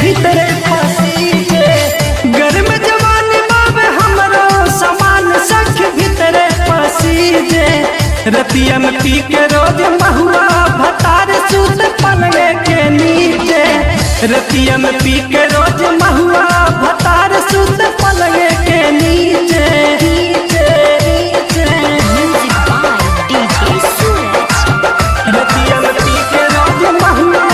भीतरे पसीजे गर्म जवानी बाबे हमरो समान सख भीतरे पसीजे रतिया में पी के रोज महुआ भतार सूत पलंगे के नीचे रतिया में पी के रोज महुआ भतार सूत पलंगे के नीचे रतिया में पी के रोज महुआ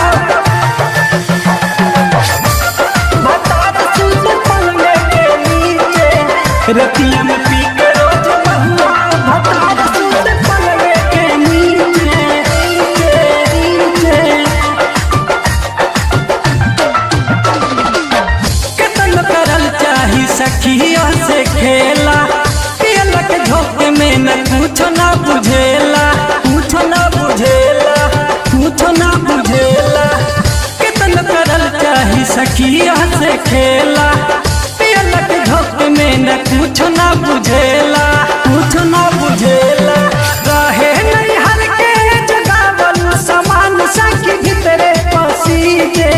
भतार सूत पलंगे के नीचे रतिया में पी के रोज महुआ भतार सूत पलंगे के नीचे केतन करल चाही सखिया से खेला पियला के झोंके में न कुछो ना बुझेला कुछो ना बुझेला कुछो ना बुझेला केतन करल चाही सखिया से खेला पियला के झोंके में न कुछो ना बुझेला कुछो ना बुझेला रहे नहीं हर के जगावल समान सखी भीतरे पसीजे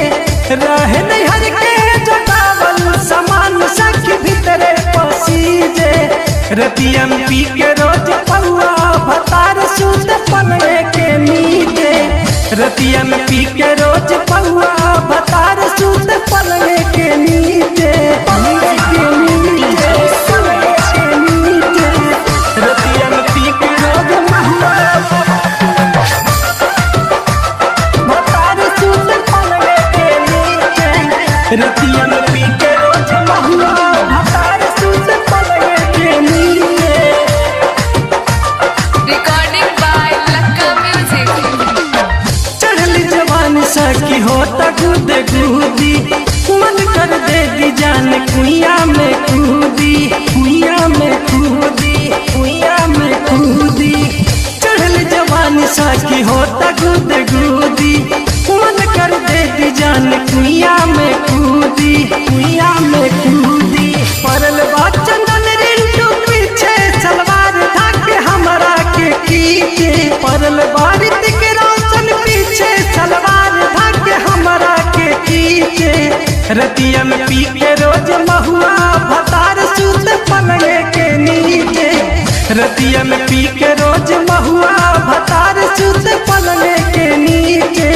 रहे नहीं हर के जगावल समान सखी भीतरे पसीजे रतिया में पी के रोज पौआ भतार सूत पलंगे के नीचे रतिया में पी के रोज पौआ भतार सूत पलंगे के नीचे पलंगे के नीचे पलंगे के नीचे रतिया में पी के रोज महुआ भतार सूत पलंगे के नीचे रतिया में पी के रोज महुआ भतार सूत पलंगे के नीचे Recording by Lakka Music. चढ़ली जवानी सखी होता गुद गुदी मन कर देगी जान कुइया में कूदी कुइया में कूदी कुइया में कूदी चढ़ली जवानी सखी होता गुद गुदी मन कर देगी जान कुइया में कूदी कुइया में कूदी परल बा चंदन रिंटू पीछे सलवार धाके हमरा के कीचे परल बारित के रोशन पीछे सलवार धाके हमरा के कीचे रतिया में पी के रोज महुआ भतार सूत पलंगे के नीचे रतिया में पी के रोज महुआ भतार सूत पलंगे के नीचे